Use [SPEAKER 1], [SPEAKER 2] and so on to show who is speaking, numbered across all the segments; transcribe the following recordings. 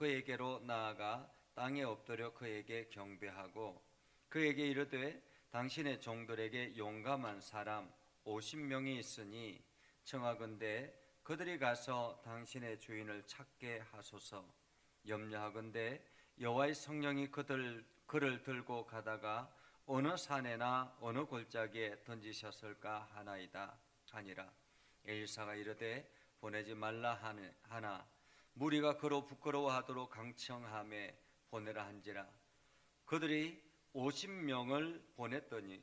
[SPEAKER 1] 그에게로 나아가 땅에 엎드려 그에게 경배하고 그에게 이르되 당신의 종들에게 용감한 사람 50명이 있으니 청하건대 그들이 가서 당신의 주인을 찾게 하소서. 염려하건대 여호와의 성령이 그를 들고 가다가 어느 산에나 어느 골짜기에 던지셨을까 하나이다 하니라. 엘리사가 이르되 보내지 말라 하나 무리가 그로 부끄러워하도록 강청함에 보내라 한지라. 그들이 50명을 보냈더니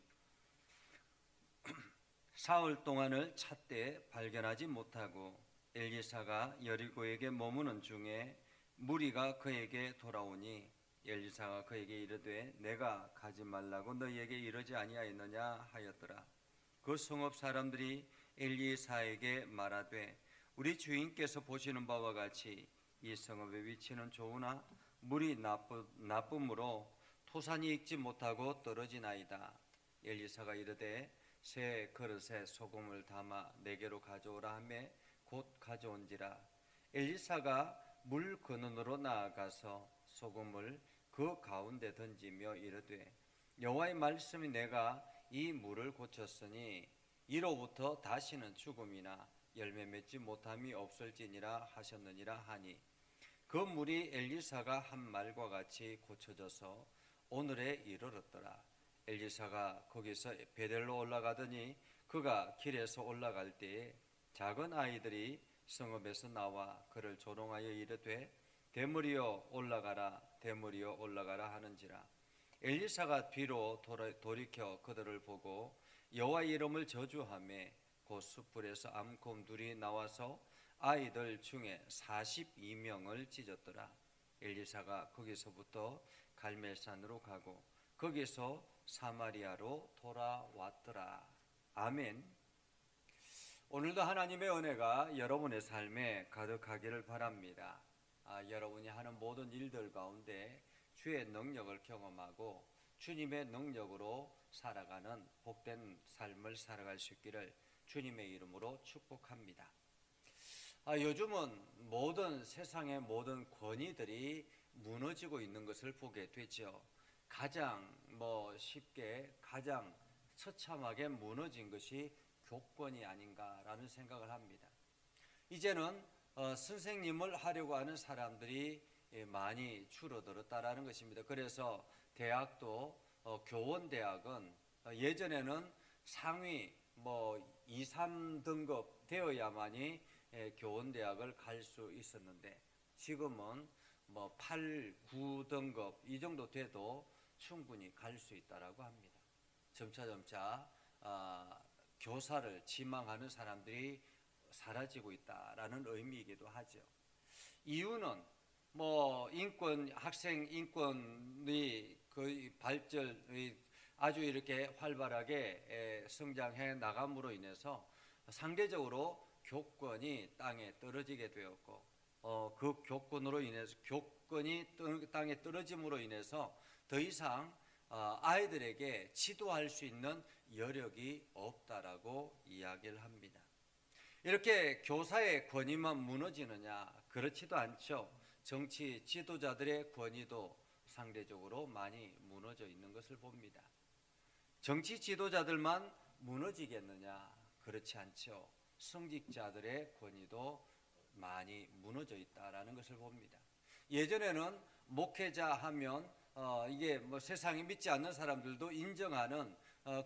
[SPEAKER 1] 사흘 동안을 찾되 발견하지 못하고 엘리사가 여리고에게 머무는 중에 무리가 그에게 돌아오니 엘리사가 그에게 이르되 내가 가지 말라고 너희에게 이르지 아니하였느냐 하였더라. 그 성읍 사람들이 엘리사에게 말하되 우리 주인께서 보시는 바와 같이 이 성읍의 위치는 좋으나 물이 나쁨으로 토산이 익지 못하고 떨어지나이다. 엘리사가 이르되 새 그릇에 소금을 담아 내게로 가져오라 하매 곧 가져온지라. 엘리사가 물 근원으로 나아가서 소금을 그 가운데 던지며 이르되 여호와의 말씀이 내가 이 물을 고쳤으니 이로부터 다시는 죽음이나 열매 맺지 못함이 없을지니라 하셨느니라 하니 그 물이 엘리사가 한 말과 같이 고쳐져서 오늘에 이르렀더라. 엘리사가 거기서 베델로 올라가더니 그가 길에서 올라갈 때에 작은 아이들이 성읍에서 나와 그를 조롱하여 이르되 대물이여 올라가라 대물이여 올라가라 하는지라. 엘리사가 뒤로 돌이켜 그들을 보고 여호와의 이름을 저주하며 곧 숯불에서 암곰 둘이 나와서 아이들 중에 42명을 찢었더라. 엘리사가 거기서부터 갈멜산으로 가고 거기서 사마리아로 돌아왔더라. 아멘. 오늘도 하나님의 은혜가 여러분의 삶에 가득하기를 바랍니다. 여러분이 하는 모든 일들 가운데 주의 능력을 경험하고 주님의 능력으로 살아가는 복된 삶을 살아갈 수 있기를 주님의 이름으로 축복합니다. 요즘은 모든 세상의 모든 권위들이 무너지고 있는 것을 보게 되죠. 가장 쉽게 가장 처참하게 무너진 것이 교권이 아닌가라는 생각을 합니다. 이제는 선생님을 하려고 하는 사람들이 많이 줄어들었다라는 것입니다. 그래서 대학도 교원대학은 예전에는 상위 2, 3등급 되어야만이 교원대학을 갈 수 있었는데 지금은 8, 9등급 이 정도 돼도 충분히 갈 수 있다라고 합니다. 점차 교사를 지망하는 사람들이 사라지고 있다라는 의미이기도 하죠. 이유는 인권, 학생 인권의 그 발전이 아주 이렇게 활발하게 성장해 나감으로 인해서 상대적으로 교권이 땅에 떨어지게 되었고 그 교권으로 인해서 교권이 땅에 떨어짐으로 인해서 더 이상 아이들에게 지도할 수 있는 여력이 없다라고 이야기를 합니다. 이렇게 교사의 권위만 무너지느냐? 그렇지도 않죠. 정치 지도자들의 권위도 상대적으로 많이 무너져 있는 것을 봅니다. 정치 지도자들만 무너지겠느냐? 그렇지 않죠. 성직자들의 권위도 많이 무너져 있다라는 것을 봅니다. 예전에는 목회자 하면 이게 세상이 믿지 않는 사람들도 인정하는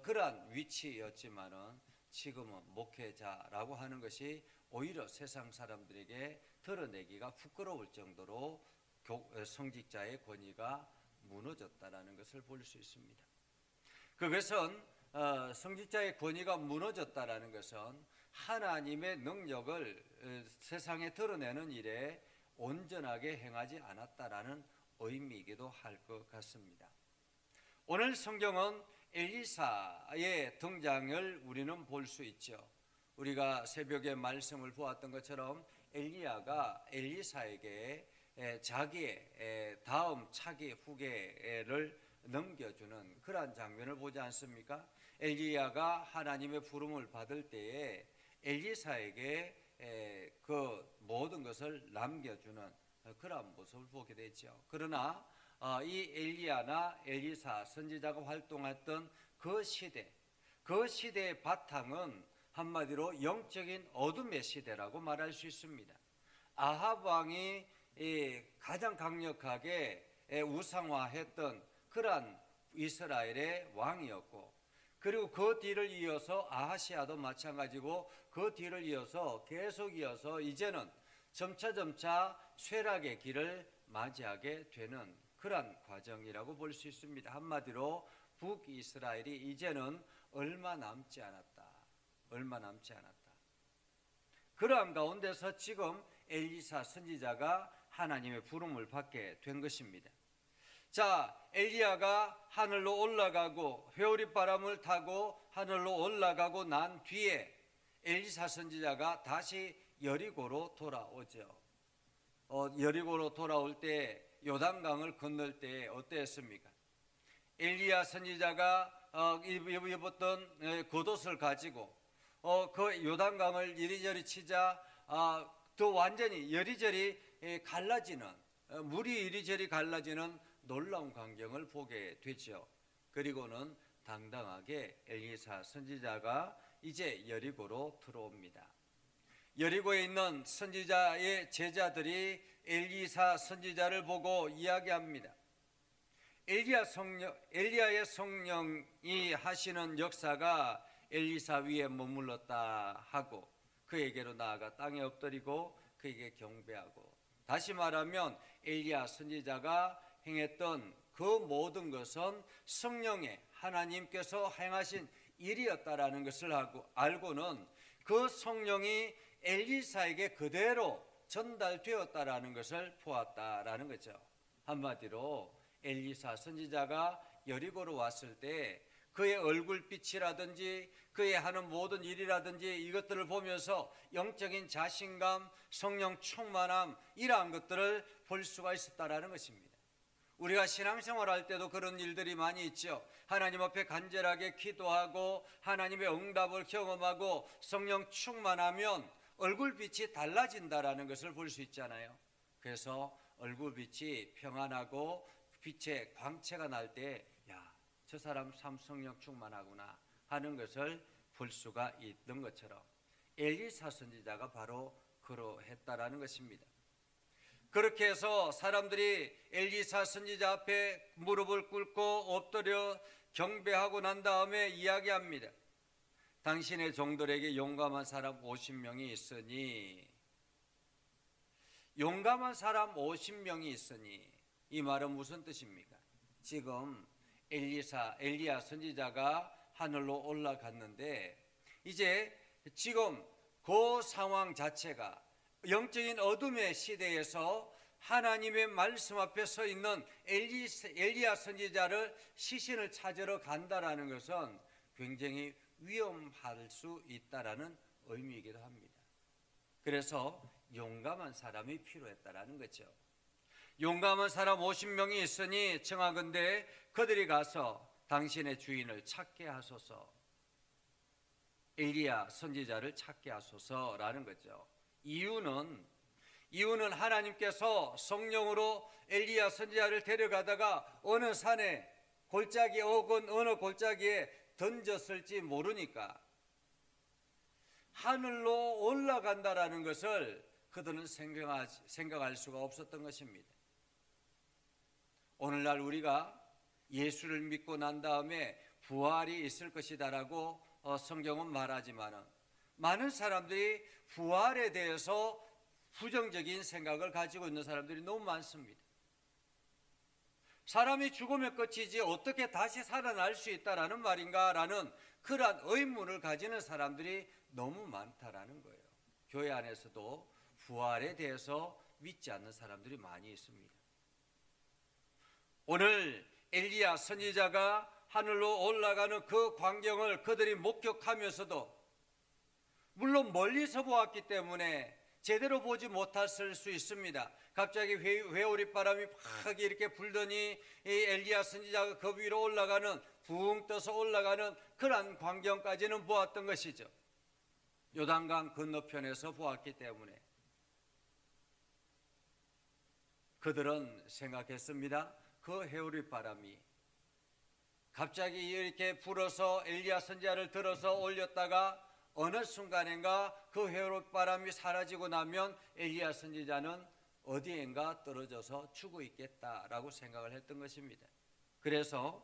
[SPEAKER 1] 그러한 위치였지만은 지금은 목회자라고 하는 것이 오히려 세상 사람들에게 드러내기가 부끄러울 정도로 성직자의 권위가 무너졌다라는 것을 볼 수 있습니다. 그것은 성직자의 권위가 무너졌다라는 것은 하나님의 능력을 세상에 드러내는 일에 온전하게 행하지 않았다라는 의미이기도 할 것 같습니다. 오늘 성경은 엘리사의 등장을 우리는 볼 수 있죠. 우리가 새벽에 말씀을 보았던 것처럼 엘리야가 엘리사에게 자기의 다음 차기 후계를 넘겨주는 그러한 장면을 보지 않습니까? 엘리야가 하나님의 부름을 받을 때에 엘리사에게 그 모든 것을 남겨주는 그러한 모습을 보게 되죠. 그러나 이 엘리야나 엘리사 선지자가 활동했던 그 시대의 바탕은 한마디로 영적인 어둠의 시대라고 말할 수 있습니다. 아합 왕이 가장 강력하게 우상화했던 그러한 이스라엘의 왕이었고, 그리고 그 뒤를 이어서 아하시아도 마찬가지고, 그 뒤를 이어서 계속 이어서 이제는 점차 쇠락의 길을 맞이하게 되는 그러한 과정이라고 볼 수 있습니다. 한마디로 북이스라엘이 이제는 얼마 남지 않았다. 그러한 가운데서 지금 엘리사 선지자가 하나님의 부름을 받게 된 것입니다. 자, 엘리야가 하늘로 올라가고 회오리 바람을 타고 하늘로 올라가고 난 뒤에 엘리사 선지자가 다시 여리고로 돌아오죠. 여리고로 돌아올 때 요단강을 건널 때 어땠습니까? 엘리야 선지자가 입었던 겉옷을 가지고 그 요단강을 이리저리 치자 더 완전히 여리저리 갈라지는, 물이 이리저리 갈라지는 놀라운 광경을 보게 되죠. 그리고는 당당하게 엘리사 선지자가 이제 여리고로 들어옵니다. 여리고에 있는 선지자의 제자들이 엘리사 선지자를 보고 이야기합니다. 엘리야의 성령이 하시는 역사가 엘리사 위에 머물렀다 하고 그에게로 나아가 땅에 엎드리고 그에게 경배하고, 다시 말하면 엘리야 선지자가 행했던 그 모든 것은 성령의 하나님께서 행하신 일이었다라는 것을 알고는 그 성령이 엘리사에게 그대로 전달되었다라는 것을 보았다라는 거죠. 한마디로 엘리사 선지자가 여리고로 왔을 때 그의 얼굴빛이라든지 그의 하는 모든 일이라든지 이것들을 보면서 영적인 자신감, 성령 충만함, 이러한 것들을 볼 수가 있었다라는 것입니다. 우리가 신앙생활할 때도 그런 일들이 많이 있죠. 하나님 앞에 간절하게 기도하고 하나님의 응답을 경험하고 성령 충만하면 얼굴빛이 달라진다라는 것을 볼 수 있잖아요. 그래서 얼굴빛이 평안하고 빛의 광채가 날 때 저 사람 참 성령 충만하구나 하는 것을 볼 수가 있던 것처럼 엘리사 선지자가 바로 그러했다라는 것입니다. 그렇게 해서 사람들이 엘리사 선지자 앞에 무릎을 꿇고 엎드려 경배하고 난 다음에 이야기합니다. 당신의 종들에게 용감한 사람 50명이 있으니, 용감한 사람 50명이 있으니 이 말은 무슨 뜻입니까? 지금 엘리야 선지자가 하늘로 올라갔는데 이제 지금 그 상황 자체가 영적인 어둠의 시대에서 하나님의 말씀 앞에 서 있는 엘리야 선지자를 시신을 찾으러 간다라는 것은 굉장히 위험할 수 있다라는 의미이기도 합니다. 그래서 용감한 사람이 필요했다라는 거죠. 용감한 사람 50명이 있으니 청하건대 그들이 가서 당신의 주인을 찾게 하소서, 엘리야 선지자를 찾게 하소서라는 거죠. 이유는 하나님께서 성령으로 엘리야 선지자를 데려가다가 어느 산에 골짜기 혹은 어느 골짜기에 던졌을지 모르니까 하늘로 올라간다라는 것을 그들은 생각할 수가 없었던 것입니다. 오늘날 우리가 예수를 믿고 난 다음에 부활이 있을 것이다라고 성경은 말하지만 많은 사람들이 부활에 대해서 부정적인 생각을 가지고 있는 사람들이 너무 많습니다. 사람이 죽으면 끝이지 어떻게 다시 살아날 수 있다라는 말인가 라는 그러한 의문을 가지는 사람들이 너무 많다라는 거예요. 교회 안에서도 부활에 대해서 믿지 않는 사람들이 많이 있습니다. 오늘 엘리야 선지자가 하늘로 올라가는 그 광경을 그들이 목격하면서도 물론 멀리서 보았기 때문에 제대로 보지 못했을 수 있습니다. 갑자기 회오리 바람이 막 이렇게 불더니 이 엘리야 선지자가 그 위로 올라가는, 붕 떠서 올라가는 그런 광경까지는 보았던 것이죠. 요단강 건너편에서 보았기 때문에. 그들은 생각했습니다. 그 해오리 바람이 갑자기 이렇게 불어서 엘리야 선지자를 들어서 올렸다가 어느 순간인가 그 해오리 바람이 사라지고 나면 엘리야 선지자는 어디엔가 떨어져서 죽어 있겠다라고 생각을 했던 것입니다. 그래서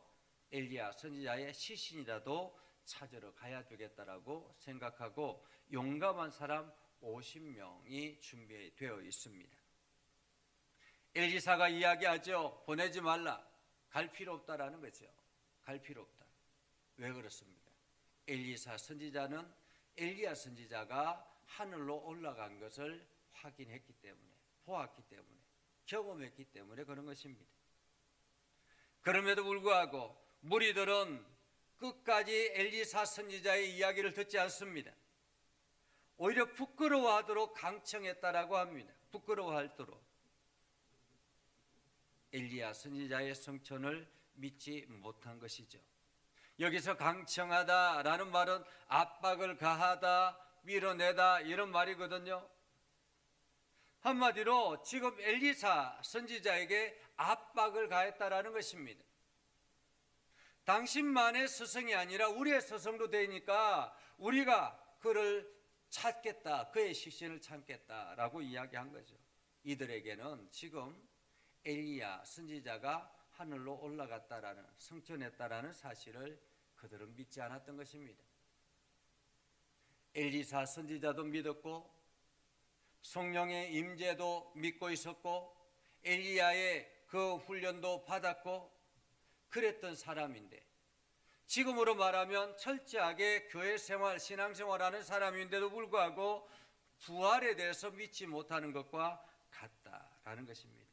[SPEAKER 1] 엘리야 선지자의 시신이라도 찾으러 가야 되겠다라고 생각하고 용감한 사람 50명이 준비되어 있습니다. 엘리사가 이야기하죠. 보내지 말라. 갈 필요 없다라는 거죠. 갈 필요 없다. 왜 그렇습니까? 엘리사 선지자는 엘리야 선지자가 하늘로 올라간 것을 확인했기 때문에, 보았기 때문에, 경험했기 때문에 그런 것입니다. 그럼에도 불구하고 무리들은 끝까지 엘리사 선지자의 이야기를 듣지 않습니다. 오히려 부끄러워하도록 강청했다라고 합니다. 부끄러워하도록. 엘리야 선지자의 성천을 믿지 못한 것이죠. 여기서 강청하다라는 말은 압박을 가하다, 밀어내다 이런 말이거든요. 한마디로 지금 엘리사 선지자에게 압박을 가했다라는 것입니다. 당신만의 스승이 아니라 우리의 스승도 되니까 우리가 그를 찾겠다, 그의 시신을 찾겠다라고 이야기한 거죠. 이들에게는 지금 엘리야 선지자가 하늘로 올라갔다라는, 승천했다라는 사실을 그들은 믿지 않았던 것입니다. 엘리사 선지자도 믿었고 성령의 임재도 믿고 있었고 엘리야의 그 훈련도 받았고 그랬던 사람인데, 지금으로 말하면 철저하게 교회 생활, 신앙생활하는 사람인데도 불구하고 부활에 대해서 믿지 못하는 것과 같다라는 것입니다.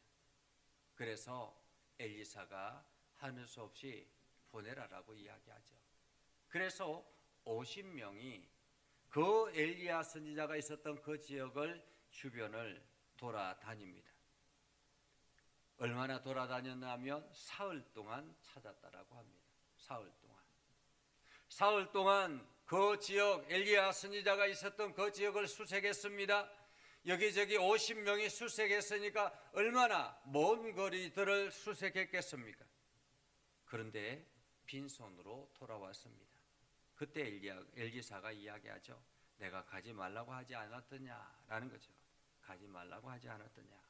[SPEAKER 1] 그래서 엘리사가 하는 수 없이 보내라라고 이야기하죠. 그래서 50명이 그 엘리야 선지자가 있었던 그 지역을 주변을 돌아다닙니다. 얼마나 돌아다녔냐면 사흘 동안 찾았다라고 합니다. 사흘 동안 그 지역, 엘리야 선지자가 있었던 그 지역을 수색했습니다. 여기저기 50명이 수색했으니까 얼마나 먼 거리들을 수색했겠습니까? 그런데 빈손으로 돌아왔습니다. 그때 엘리사가 이야기하죠. 내가 가지 말라고 하지 않았더냐라는 거죠. 가지 말라고 하지 않았더냐.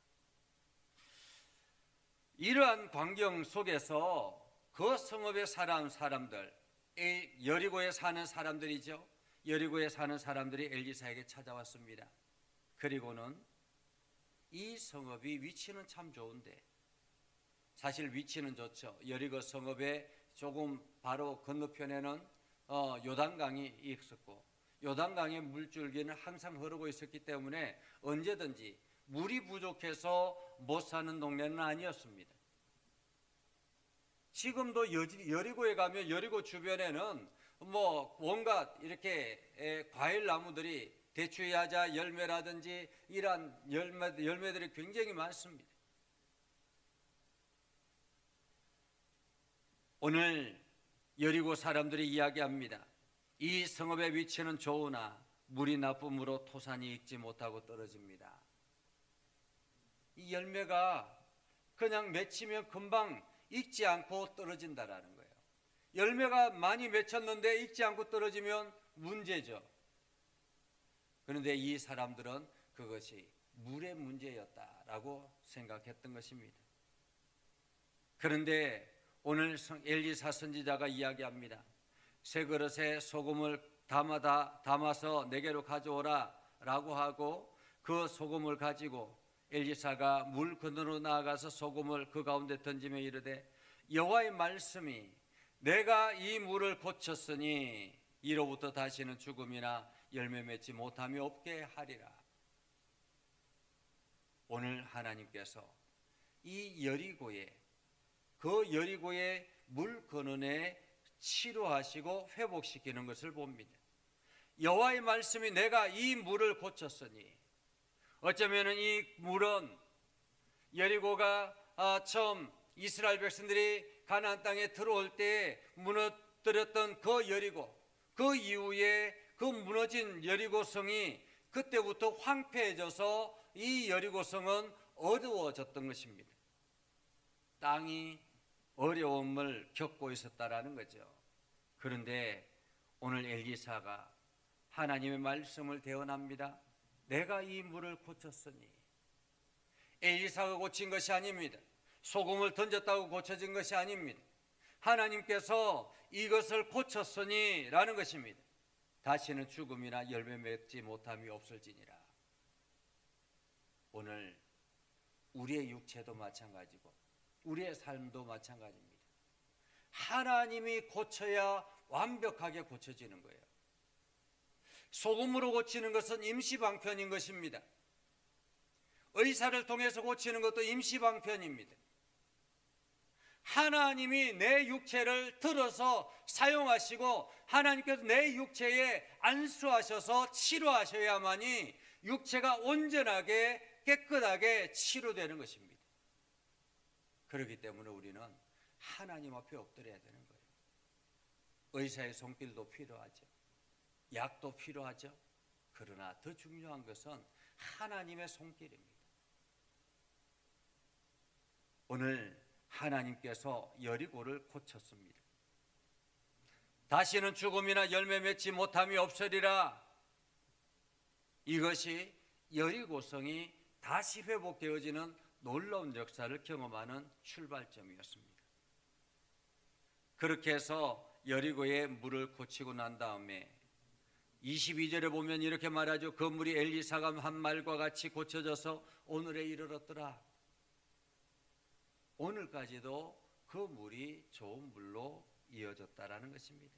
[SPEAKER 1] 이러한 광경 속에서 그 성읍에 사람들, 여리고에 사는 사람들이죠. 여리고에 사는 사람들이 엘리사에게 찾아왔습니다. 그리고는 이 성읍이 위치는 참 좋은데, 사실 위치는 좋죠. 여리고 성읍의 조금 바로 건너편에는 요단강이 있었고 요단강의 물줄기는 항상 흐르고 있었기 때문에 언제든지 물이 부족해서 못 사는 동네는 아니었습니다. 지금도 여리고에 가면 여리고 주변에는 뭐 온갖 이렇게 과일 나무들이 대추야자 열매라든지 이러한 열매들이 굉장히 많습니다. 오늘 여리고 사람들이 이야기합니다. 이 성읍의 위치는 좋으나 물이 나쁨으로 토산이 익지 못하고 떨어집니다. 이 열매가 그냥 맺히면 금방 익지 않고 떨어진다라는 거예요. 열매가 많이 맺혔는데 익지 않고 떨어지면 문제죠. 그런데 이 사람들은 그것이 물의 문제였다라고 생각했던 것입니다. 그런데 오늘 엘리사 선지자가 이야기합니다. 새 그릇에 소금을 담아서 내게로 가져오라 라고 하고 그 소금을 가지고 엘리사가 물 건너로 나아가서 소금을 그 가운데 던지며 이르되 여호와의 말씀이 내가 이 물을 고쳤으니 이로부터 다시는 죽음이나 열매 맺지 못함이 없게 하리라. 오늘 하나님께서 이 여리고의 물 근원에 치료하시고 회복시키는 것을 봅니다. 여호와의 말씀이 내가 이 물을 고쳤으니, 어쩌면 이 물은 여리고가 처음 이스라엘 백성들이 가나안 땅에 들어올 때 무너뜨렸던 그 여리고, 그 이후에 그 무너진 여리고성이 그때부터 황폐해져서 이 여리고성은 어두워졌던 것입니다. 땅이 어려움을 겪고 있었다라는 거죠. 그런데 오늘 엘리사가 하나님의 말씀을 대언합니다. 내가 이 물을 고쳤으니. 엘리사가 고친 것이 아닙니다. 소금을 던졌다고 고쳐진 것이 아닙니다. 하나님께서 이것을 고쳤으니 라는 것입니다. 다시는 죽음이나 열매 맺지 못함이 없을지니라. 오늘 우리의 육체도 마찬가지고 우리의 삶도 마찬가지입니다. 하나님이 고쳐야 완벽하게 고쳐지는 거예요. 소금으로 고치는 것은 임시방편인 것입니다. 의사를 통해서 고치는 것도 임시방편입니다. 하나님이 내 육체를 들어서 사용하시고 하나님께서 내 육체에 안수하셔서 치료하셔야만이 육체가 온전하게 깨끗하게 치료되는 것입니다. 그렇기 때문에 우리는 하나님 앞에 엎드려야 되는 거예요. 의사의 손길도 필요하죠. 약도 필요하죠. 그러나 더 중요한 것은 하나님의 손길입니다. 오늘 하나님께서 여리고를 고쳤습니다. 다시는 죽음이나 열매 맺지 못함이 없으리라. 이것이 여리고성이 다시 회복되어지는 놀라운 역사를 경험하는 출발점이었습니다. 그렇게 해서 여리고의 물을 고치고 난 다음에 22절에 보면 이렇게 말하죠. 그 물이 엘리사가 한 말과 같이 고쳐져서 오늘에 이르렀더라. 오늘까지도 그 물이 좋은 물로 이어졌다라는 것입니다.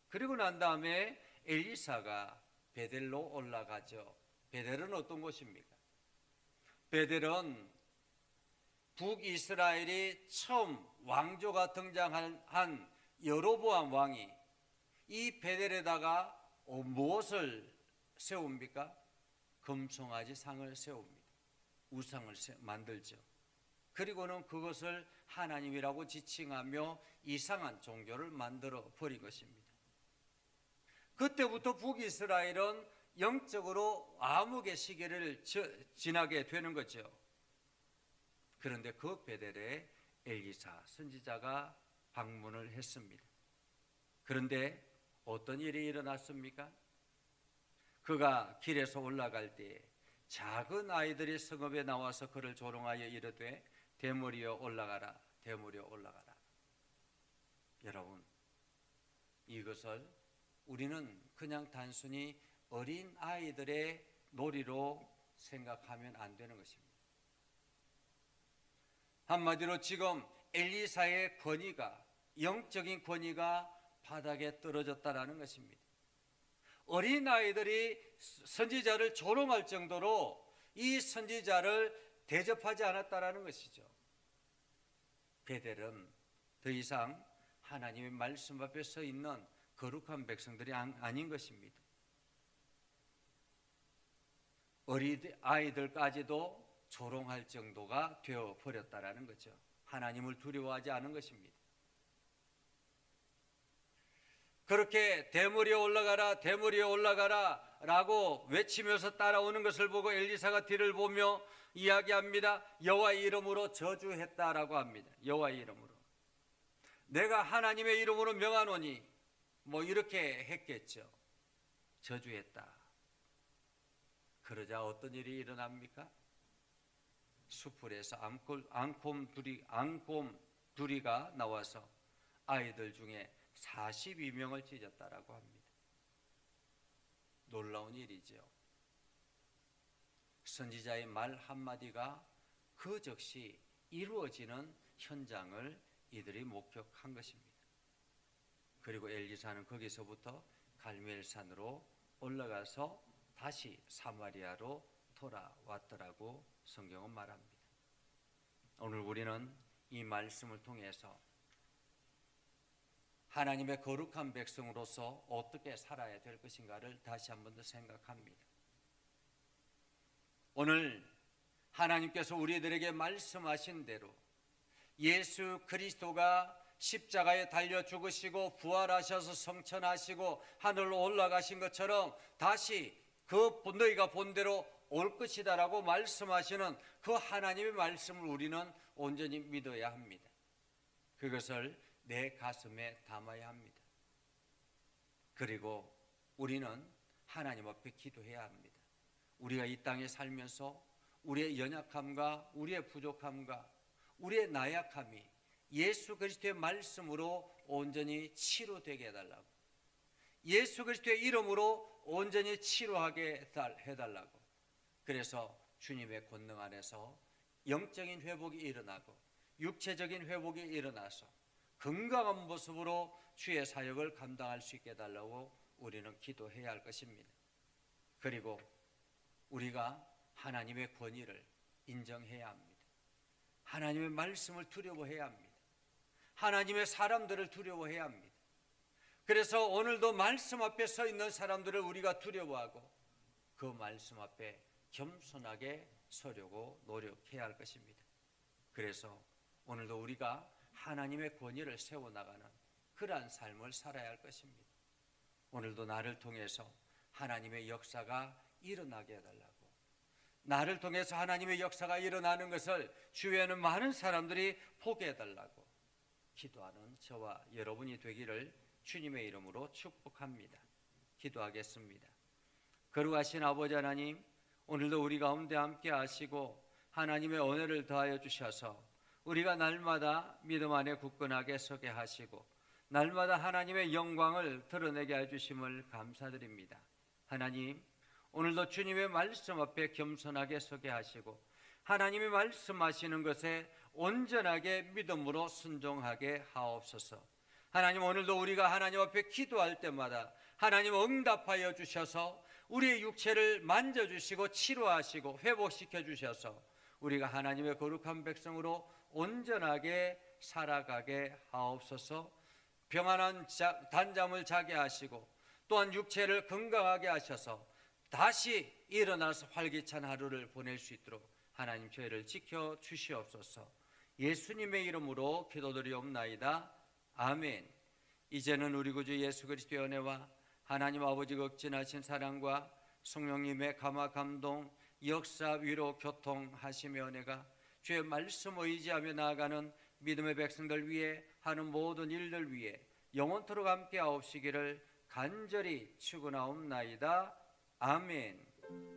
[SPEAKER 1] 그리고 난 다음에 엘리사가 베델로 올라가죠. 베델은 어떤 곳입니까? 베델은 북이스라엘이 처음 왕조가 등장한 여로보암 왕이 이 베델에다가 무엇을 세웁니까? 금송아지 상을 세웁니다. 우상을 만들죠. 그리고는 그것을 하나님이라고 지칭하며 이상한 종교를 만들어 버린 것입니다. 그때부터 북이스라엘은 영적으로 암흑의 시기를 지나게 되는 거죠. 그런데 그 베델에 엘리사 선지자가 방문을 했습니다. 그런데 어떤 일이 일어났습니까? 그가 길에서 올라갈 때 작은 아이들이 성읍에 나와서 그를 조롱하여 이르되 대머리여 올라가라, 대머리여 올라가라. 여러분, 이것을 우리는 그냥 단순히 어린 아이들의 놀이로 생각하면 안 되는 것입니다. 한마디로 지금 엘리사의 권위가, 영적인 권위가 바닥에 떨어졌다라는 것입니다. 어린 아이들이 선지자를 조롱할 정도로 이 선지자를 대접하지 않았다라는 것이죠. 베델은 더 이상 하나님의 말씀 앞에 서 있는 거룩한 백성들이 아닌 것입니다. 어린 아이들까지도 조롱할 정도가 되어 버렸다라는 거죠. 하나님을 두려워하지 않은 것입니다. 그렇게 대머리에 올라가라, 대머리에 올라가라 라고 외치면서 따라오는 것을 보고 엘리사가 뒤를 보며 이야기합니다. 여호와의 이름으로 저주했다라고 합니다. 여호와의 이름으로. 내가 하나님의 이름으로 명하노니 이렇게 했겠죠. 저주했다. 그러자 어떤 일이 일어납니까? 수풀에서 앙곰 둘이가 나와서 아이들 중에 42명을 찢었다라고 합니다. 놀라운 일이죠. 선지자의 말 한마디가 그 즉시 이루어지는 현장을 이들이 목격한 것입니다. 그리고 엘리사는 거기서부터 갈멜산으로 올라가서 다시 사마리아로 돌아왔더라고 성경은 말합니다. 오늘 우리는 이 말씀을 통해서 하나님의 거룩한 백성으로서 어떻게 살아야 될 것인가를 다시 한 번 더 생각합니다. 오늘 하나님께서 우리들에게 말씀하신 대로 예수 그리스도가 십자가에 달려 죽으시고 부활하셔서 성천하시고 하늘로 올라가신 것처럼 다시 너희가 본대로 올 것이다라고 말씀하시는 그 하나님의 말씀을 우리는 온전히 믿어야 합니다. 그것을 내 가슴에 담아야 합니다. 그리고 우리는 하나님 앞에 기도해야 합니다. 우리가 이 땅에 살면서 우리의 연약함과 우리의 부족함과 우리의 나약함이 예수 그리스도의 말씀으로 온전히 치료되게 해달라고, 예수 그리스도의 이름으로 온전히 치료하게 해달라고. 그래서 주님의 권능 안에서 영적인 회복이 일어나고 육체적인 회복이 일어나서 건강한 모습으로 주의 사역을 감당할 수 있게 해달라고 우리는 기도해야 할 것입니다. 그리고 우리가 하나님의 권위를 인정해야 합니다. 하나님의 말씀을 두려워해야 합니다. 하나님의 사람들을 두려워해야 합니다. 그래서 오늘도 말씀 앞에 서 있는 사람들을 우리가 두려워하고 그 말씀 앞에 겸손하게 서려고 노력해야 할 것입니다. 그래서 오늘도 우리가 하나님의 권위를 세워나가는 그러한 삶을 살아야 할 것입니다. 오늘도 나를 통해서 하나님의 역사가 일어나게 해달라고, 나를 통해서 하나님의 역사가 일어나는 것을 주위에는 많은 사람들이 보게 해달라고 기도하는 저와 여러분이 되기를 주님의 이름으로 축복합니다. 기도하겠습니다. 거룩하신 아버지 하나님, 오늘도 우리 가운데 함께 하시고 하나님의 은혜를 더하여 주셔서 우리가 날마다 믿음 안에 굳건하게 서게 하시고 날마다 하나님의 영광을 드러내게 해주심을 감사드립니다. 하나님, 오늘도 주님의 말씀 앞에 겸손하게 서게 하시고 하나님이 말씀하시는 것에 온전하게 믿음으로 순종하게 하옵소서. 하나님, 오늘도 우리가 하나님 앞에 기도할 때마다 하나님 응답하여 주셔서 우리의 육체를 만져주시고 치료하시고 회복시켜 주셔서 우리가 하나님의 거룩한 백성으로 온전하게 살아가게 하옵소서. 평안한 단잠을 자게 하시고 또한 육체를 건강하게 하셔서 다시 일어나서 활기찬 하루를 보낼 수 있도록 하나님 저희를 지켜 주시옵소서. 예수님의 이름으로 기도드리옵나이다. 아멘. 이제는 우리 구주 예수 그리스도의 은혜와 하나님 아버지 극진하신 사랑과 성령님의 감화 감동 역사 위로 교통하심의 은혜가 주의 말씀 의지하며 나아가는 믿음의 백성들 위해 하는 모든 일들 위해 영원토록 함께 하옵시기를 간절히 축원하옵나이다. 아멘.